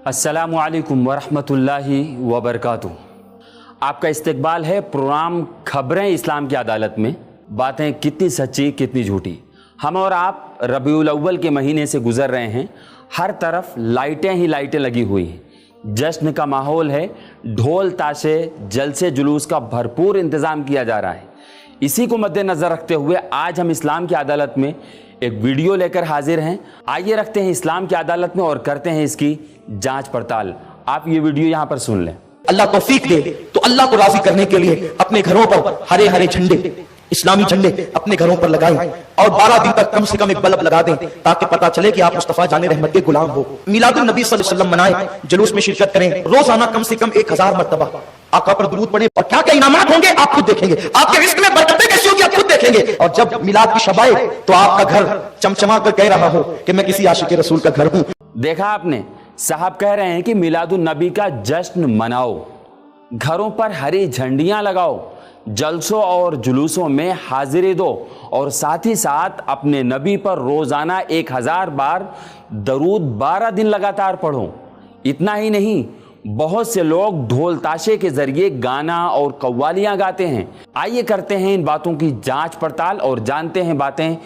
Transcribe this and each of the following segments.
अस्सलामुअलैकुम वरहमतुल्लाहि वबरकातुहू। आपका इस्तकबाल है प्रोग्राम खबरें इस्लाम की अदालत में। बातें कितनी सच्ची कितनी झूठी। हम और आप रबीउल अव्वल के महीने से गुजर रहे हैं। हर तरफ लाइटें ही लाइटें लगी हुई हैं। जश्न का माहौल है। ढोल ताशे जलसे जुलूस का भरपूर इंतज़ाम किया जा रहा है। इसी को मद्देनज़र रखते हुए आज हम इस्लाम की अदालत में एक वीडियो लेकर हाजिर हैं। आइए रखते हैं इस्लाम की अदालत में और करते हैं इसकी जांच पड़ताल। आप ये वीडियो यहाँ पर सुन लें। अल्लाह तौफीक दे तो अल्लाह को राजी करने के लिए अपने घरों पर हरे हरे झंडे, इस्लामी झंडे अपने घरों पर लगाएं और 12 दिन तक कम से कम एक बल्ब लगा दें ताकि पता चले कि आप मुस्तफा जाने रहमत के गुलाम हो। मिलादुन नबी सल्लल्लाहु अलैहि वसल्लम मनाएं, जुलूस में शिरकत करें, रोजाना कम से कम 1000 मरतबा आका पर दुरूद पढ़ें और क्या क्या इनामात होंगे आप खुद देखेंगे। आपके रिस्क में बरकतें कैसी होगी आप खुद देखेंगे। और जब मिलाद की शब आए तो आपका घर चमचमा कर कह रहा हो कि मैं किसी आशिक रसूल का घर हूं। देखा आपने, साहब कह रहे हैं कि मिलादुन नबी का जश्न मनाओ, घरों पर हरी झंडियां लगाओ, जलसों और जुलूसों में हाजिरी दो और साथ ही साथ अपने नबी पर रोजाना 1000 बार दरूद 12 दिन लगातार पढ़ो। इतना ही नहीं, बहुत से लोग ढोल ताशे के जरिए गाना और कव्वालियां गाते हैं। आइए करते हैं इन बातों की जांच पड़ताल और जानते हैं बातें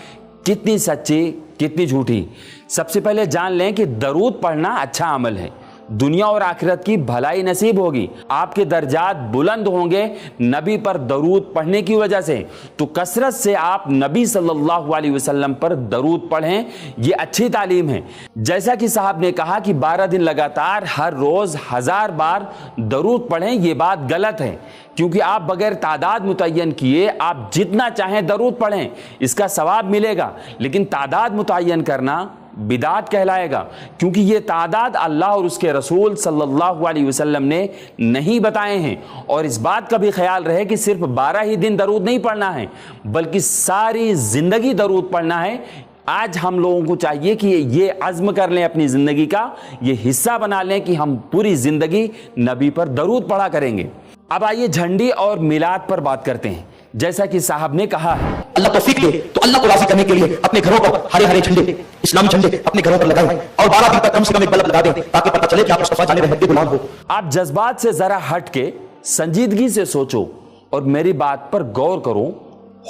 कितनी सच्ची कितनी झूठी। सबसे पहले जान लें कि दरूद पढ़ना अच्छा अमल है। दुनिया और आखिरत की भलाई नसीब होगी। आपके दर्जात बुलंद होंगे नबी पर दरूद पढ़ने की वजह से। तो कसरत से आप नबी सल्लल्लाहु अलैहि वसल्लम पर दरूद पढ़ें, ये अच्छी तालीम है। जैसा कि साहब ने कहा कि 12 दिन लगातार हर रोज 1000 बार दरूद पढ़ें, ये बात गलत है क्योंकि आप बगैर तादाद मुतय्यन किए आप जितना चाहें दरूद पढ़ें, इसका सवाब मिलेगा। लेकिन तादाद मुतय्यन करना बिदात कहलाएगा क्योंकि ये तादाद अल्लाह और उसके रसूल सल्लल्लाहु अलैहि वसल्लम ने नहीं बताए हैं। और इस बात का भी ख्याल रहे कि सिर्फ 12 ही दिन दरूद नहीं पढ़ना है बल्कि सारी जिंदगी दरूद पढ़ना है। आज हम लोगों को चाहिए कि ये अज़्म कर लें, अपनी जिंदगी का ये हिस्सा बना लें कि हम पूरी जिंदगी नबी पर दरूद पढ़ा करेंगे। अब आइए झंडी और मिलाद पर बात करते हैं। जैसा कि साहब ने कहा है, अल्लाह तौफीक दे तो अल्लाह को राजी करने के लिए अपने घरों पर हरे हरे झंडे, इस्लामी झंडे अपने घरों पर लगाएं और 12 दिन तक कम से कम एक बल्ब लगा दें ताकि पता चले कि आप मुस्तफा जाने रहमत के गुलाम हो। आप जज्बात से जरा हट के संजीदगी से सोचो और मेरी बात पर गौर करो।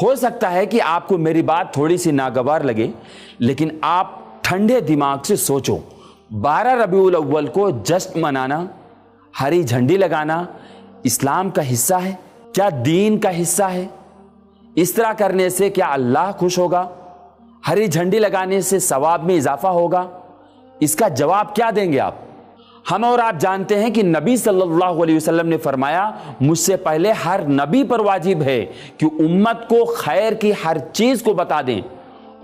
हो सकता है कि आपको मेरी बात थोड़ी सी नागवार लगे, लेकिन आप ठंडे दिमाग से सोचो। 12 रबीउल अव्वल को जश्न मनाना, हरी झंडी लगाना इस्लाम का हिस्सा है? क्या दीन का हिस्सा है? इस तरह करने से क्या अल्लाह खुश होगा? हरी झंडी लगाने से सवाब में इजाफा होगा? इसका जवाब क्या देंगे आप? हम और आप जानते हैं कि नबी सल्लल्लाहु अलैहि वसल्लम ने फरमाया, मुझसे पहले हर नबी पर वाजिब है कि उम्मत को खैर की हर चीज को बता दें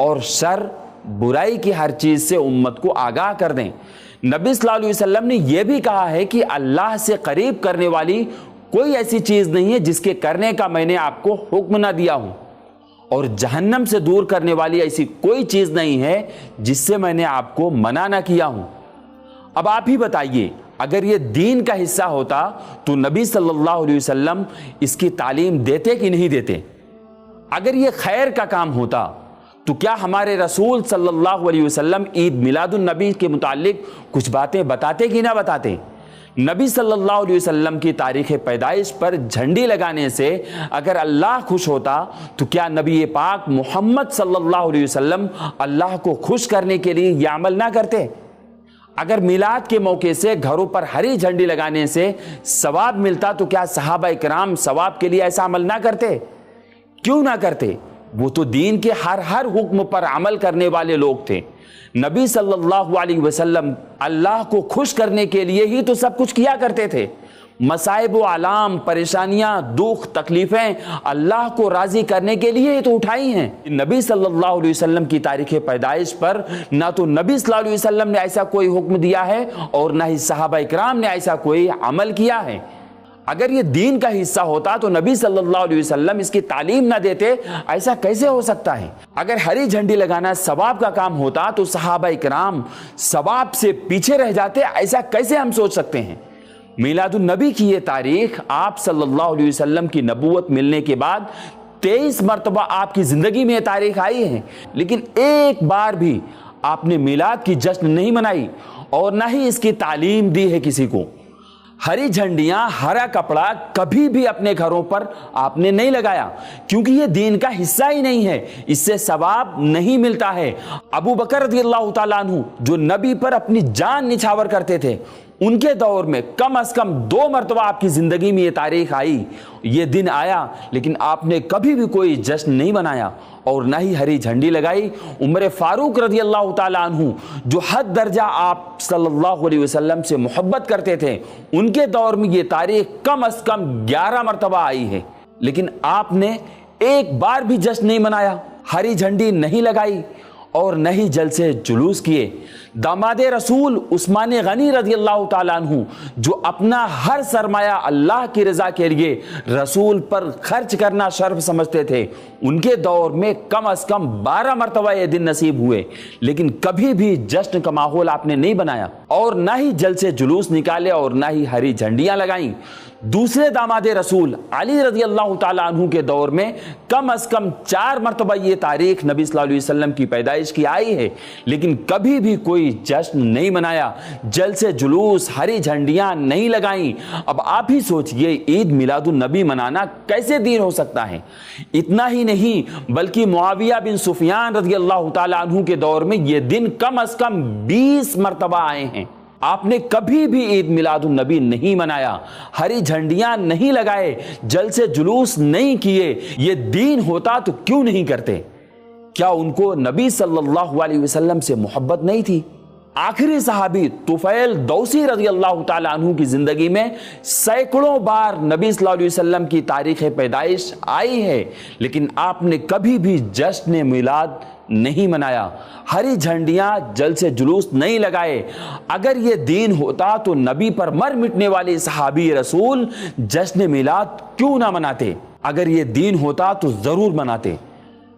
और शर बुराई की हर चीज से उम्मत को आगाह कर दें। नबी सल्लल्लाहु अलैहि वसल्लम ने यह भी कहा है कि अल्लाह से करीब करने वाली कोई ऐसी चीज नहीं है जिसके करने का मैंने आपको हुक्म ना दिया हूं, और जहन्नम से दूर करने वाली ऐसी कोई चीज नहीं है जिससे मैंने आपको मना ना किया हूं। अब आप ही बताइए, अगर ये दीन का हिस्सा होता तो नबी सल्लल्लाहु अलैहि वसल्लम इसकी तालीम देते कि नहीं देते? अगर ये खैर का काम होता तो क्या हमारे रसूल सल्लल्लाहु अलैहि वसल्लम ईद मिलादुन नबी के मुतालिक कुछ बातें बताते कि ना बताते? नबी सल्लल्लाहु अलैहि वसल्लम की तारीख़ पैदाइश पर झंडी लगाने से अगर अल्लाह खुश होता तो क्या नबी पाक मोहम्मद सल्लल्लाहु अलैहि वसल्लम अल्लाह को खुश करने के लिए यह अमल ना करते? अगर मिलाद के मौके से घरों पर हरी झंडी लगाने से सवाब मिलता तो क्या सहाबा इकराम सवाब के लिए ऐसा अमल ना करते? क्यों ना करते? वो तो दीन के हर हुक्म पर अमल करने वाले लोग थे। नबी सल्लल्लाहु अलैहि वसल्लम अल्लाह को खुश करने के लिए ही तो सब कुछ किया करते थे। मसाइब व आलाम, परेशानियां, दुख, तकलीफें अल्लाह को राजी करने के लिए ही तो उठाई हैं। नबी सल्लल्लाहु अलैहि वसल्लम की तारीख़ पैदाइश पर ना तो नबी सल्लल्लाहु अलैहि वसल्लम ने ऐसा कोई हुक्म दिया है और ना ही सहाबा इकराम ने ऐसा कोई अमल किया है। अगर ये दीन का हिस्सा होता तो नबी सल्लल्लाहु अलैहि वसल्लम इसकी तालीम ना देते, ऐसा कैसे हो सकता है? अगर हरी झंडी लगाना सवाब का काम होता तो सहाबा इकराम सवाब से पीछे रह जाते, ऐसा कैसे हम सोच सकते हैं? मिलादुन नबी की ये तारीख आप सल्लल्लाहु अलैहि वसल्लम की नबूवत मिलने के बाद 23 मरतबा आपकी जिंदगी में ये तारीख आई है, लेकिन एक बार भी آپ نے میلاد کی جشن نہیں منائی اور نہ ہی اس کی تعلیم دی ہے کسی کو۔ ہری جھنڈیاں، ہرا کپڑا کبھی بھی اپنے گھروں پر آپ نے نہیں لگایا، کیونکہ یہ دین کا حصہ ہی نہیں ہے، اس سے ثواب نہیں ملتا ہے۔ ابو بکر رضی اللہ تعالیٰ عنہ جو نبی پر اپنی جان نچھاور کرتے تھے، ان کے دور میں کم از کم 2 مرتبہ آپ کی زندگی میں یہ تاریخ آئی، یہ دن آیا، لیکن آپ نے کبھی بھی کوئی جشن نہیں منایا اور نہ ہی ہری جھنڈی لگائی۔ عمر فاروق رضی اللہ تعالیٰ عنہ جو حد درجہ آپ صلی اللہ علیہ وسلم سے محبت کرتے تھے، ان کے دور میں یہ تاریخ کم از کم 11 مرتبہ آئی ہے، لیکن آپ نے ایک بار بھی جشن نہیں منایا، ہری جھنڈی نہیں لگائی اور نہ ہی جلسے جلوس کیے۔ داماد رسول عثمان غنی رضی اللہ تعالیٰ عنہ جو اپنا ہر سرمایہ اللہ کی رضا کے لیے رسول پر خرچ کرنا شرف سمجھتے تھے، ان کے دور میں کم از کم 12 مرتبہ یہ دن نصیب ہوئے، لیکن کبھی بھی جشن کا ماحول آپ نے نہیں بنایا اور نہ ہی جلسے جلوس نکالے اور نہ ہی ہری جھنڈیاں لگائیں۔ دوسرے داماد رسول علی رضی اللہ تعالیٰ عنہ کے دور میں کم از کم 4 مرتبہ یہ تاریخ نبی صلی اللہ علیہ وسلم کی پیدائش کی آئی ہے، لیکن کبھی بھی کوئی جشن نہیں منایا، جلسے جلوس، ہری جھنڈیاں نہیں لگائیں۔ اب آپ ہی سوچئے عید میلاد النبی منانا کیسے دین ہو سکتا ہے؟ اتنا ہی نہیں بلکہ معاویہ بن سفیان رضی اللہ تعالیٰ عنہ کے دور میں یہ دن کم از کم 20 مرتبہ آئے ہیں۔ آپ نے کبھی بھی عید میلاد النبی نہیں منایا، ہری جھنڈیاں نہیں لگائے، جلسے جلوس نہیں کیے۔ یہ دین ہوتا تو کیوں نہیں کرتے؟ کیا ان کو نبی صلی اللہ علیہ وسلم سے محبت نہیں تھی؟ آخری صحابی طفیل دوسی رضی اللہ تعالیٰ عنہ کی زندگی میں سینکڑوں بار نبی صلی اللہ علیہ وسلم کی تاریخ پیدائش آئی ہے، لیکن آپ نے کبھی بھی جشن میلاد نہیں منایا، ہری جھنڈیاں، جلسے جلوس نہیں لگائے۔ اگر یہ دین ہوتا تو نبی پر مر مٹنے والے صحابی رسول جشن میلاد کیوں نہ مناتے؟ اگر یہ دین ہوتا تو ضرور مناتے،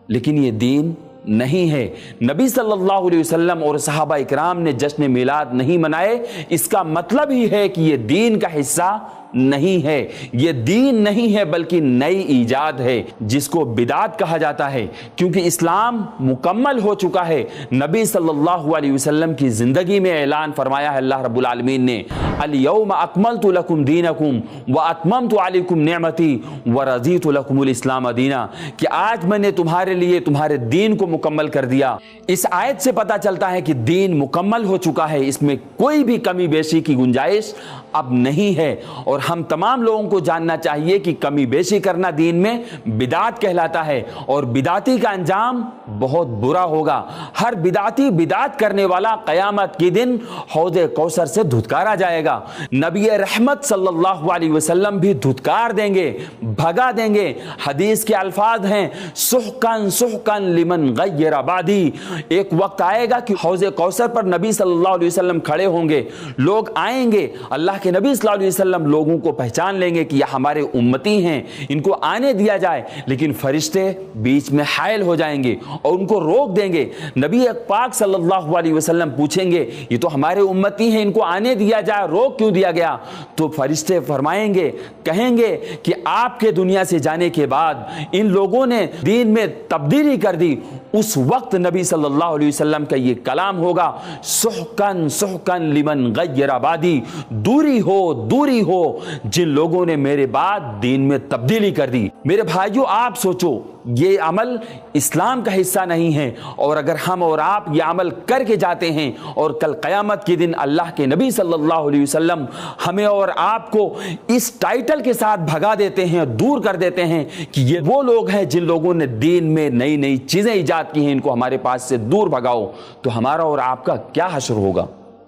لیکن یہ دین نہیں ہے۔ نبی صلی اللہ علیہ وسلم اور صحابہ اکرام نے جشن میلاد نہیں منائے، اس کا مطلب ہی ہے کہ یہ دین کا حصہ نہیں ہے، یہ دین نہیں ہے بلکہ نئی ایجاد ہے جس کو بدعت کہا جاتا ہے، کیونکہ اسلام مکمل ہو چکا ہے۔ نبی صلی اللہ علیہ وسلم کی زندگی میں اعلان فرمایا ہے اللہ رب العالمین نے، الیوم اکملت لکم دینکم واتممت علیکم نعمتی ورضیت لکم الاسلام دینا، کہ آج میں نے تمہارے لیے تمہارے دین کو مکمل کر دیا۔ اس آیت سے پتہ چلتا ہے کہ دین مکمل ہو چکا ہے، اس میں کوئی بھی کمی بیشی کی گنجائش اب نہیں ہے، اور ہم تمام لوگوں کو جاننا چاہیے کہ کمی بیشی کرنا دین میں بدعت کہلاتا ہے، اور بدعتی کا انجام بہت برا ہوگا۔ ہر بدعتی بدعت کرنے والا قیامت کے دن حوض کوثر سے دھتکارا جائے گا۔ نبی رحمت صلی اللہ علیہ وسلم بھی دھتکار دیں گے، بھگا دیں گے۔ حدیث کے الفاظ ہیں، سحقن سحقن لمن غیر بعدی، ایک وقت آئے گا کہ حوض کوثر پر نبی صلی اللہ علیہ وسلم کھڑے ہوں گے، لوگ آئیں گے، اللہ کے نبی صلی اللہ علیہ وسلم لوگوں کو پہچان لیں گے کہ یہ ہمارے امتی ہیں، ان کو آنے دیا جائے، لیکن فرشتے بیچ میں حائل ہو جائیں گے اور ان کو روک دیں گے۔ نبی پاک صلی اللہ علیہ وسلم پوچھیں گے، یہ تو ہمارے امتی ہیں، ان کو آنے دیا جائے، روک کیوں دیا گیا؟ تو فرشتے فرمائیں گے، کہیں گے کہ آپ کے دنیا سے جانے کے بعد ان لوگوں نے دین میں تبدیلی کر دی۔ اس وقت نبی صلی اللہ علیہ وسلم کا یہ کلام ہوگا، سحقن سحقن لمن غیر بعدی، دوری ہو دوری ہو جن لوگوں نے میرے بعد دین میں تبدیلی کر دی۔ میرے بھائیوں، آپ سوچو، یہ عمل اسلام کا حصہ نہیں ہے، اور اگر ہم اور آپ یہ عمل کر کے جاتے ہیں اور کل قیامت کے دن اللہ کے نبی صلی اللہ علیہ وسلم ہمیں اور آپ کو اس ٹائٹل کے ساتھ بھگا دیتے ہیں، دور کر دیتے ہیں کہ یہ وہ لوگ ہیں جن لوگوں نے دین میں نئی نئی چیزیں ایجاد کی ہیں، ان کو ہمارے پاس سے دور بھگاؤ، تو ہمارا اور آپ کا کیا حشر ہوگا؟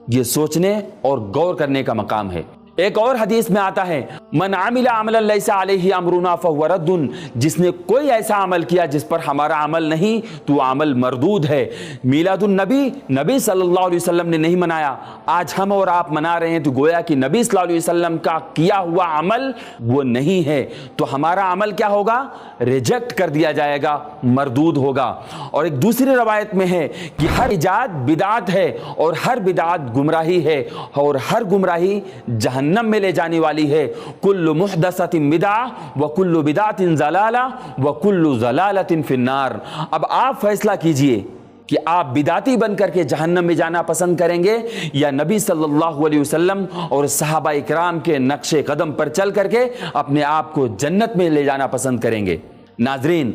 یہ سوچنے اور غور کرنے کا مقام ہے۔ ایک اور حدیث میں آتا ہے، من عمل عملا لیس علیہ امرنا فہو رد، جس نے کوئی ایسا عمل کیا جس پر ہمارا عمل نہیں تو عمل مردود ہے۔ میلاد النبی نبی صلی اللہ علیہ وسلم نے نہیں منایا، آج ہم اور آپ منا رہے ہیں، تو گویا کہ نبی صلی اللہ علیہ وسلم کا کیا ہوا عمل وہ نہیں ہے، تو ہمارا عمل کیا ہوگا؟ ریجیکٹ کر دیا جائے گا، مردود ہوگا۔ اور ایک دوسری روایت میں ہے کہ ہر ایجاد بدعت ہے اور ہر بدعت گمراہی ہے، اور ہر گمراہی جہنم میں لے جانے والی ہے۔ کل محدثۃ بدعہ وکل بدعۃ ضلالہ وکل ضلالۃ فی النار۔ اب آپ فیصلہ کیجئے कि आप बिदाती बन करके जहन्नम में जाना पसंद करेंगे या नबी सल्लल्लाहु अलैहि वसल्लम और सहाबा इकराम के नक्शे कदम पर चल करके अपने आप को जन्नत में ले जाना पसंद करेंगे। नाजरीन,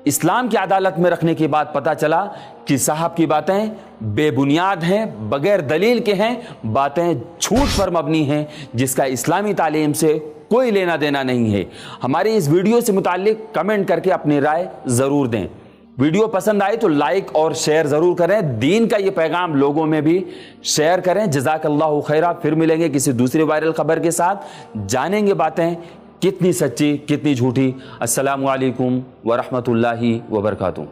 इस्लाम की अदालत में रखने के बाद पता चला कि साहब की बातें बेबुनियाद हैं, बगैर दलील के हैं, बातें झूठ पर मबनी हैं, जिसका इस्लामी तालीम से कोई लेना देना नहीं है। हमारी इस वीडियो से मुताल्लिक कमेंट करके अपनी राय ज़रूर दें। वीडियो पसंद आए तो लाइक और शेयर ज़रूर करें। दीन का ये पैगाम लोगों में भी शेयर करें। जज़ाकल्लाहु खैरा। फिर मिलेंगे किसी दूसरी वायरल खबर के साथ, जानेंगे बातें कितनी सच्ची कितनी झूठी। अस्सलामु अलैकुम वरहमतुल्लाहि वबरकातुहू।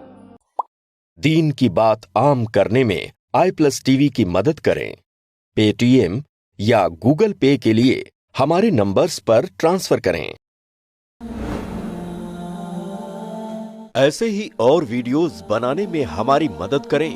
दीन की बात आम करने में i+ TV की मदद करें। पेटीएम या गूगल पे के लिए हमारे नंबर्स पर ट्रांसफर करें। ऐसे ही और वीडियोस बनाने में हमारी मदद करें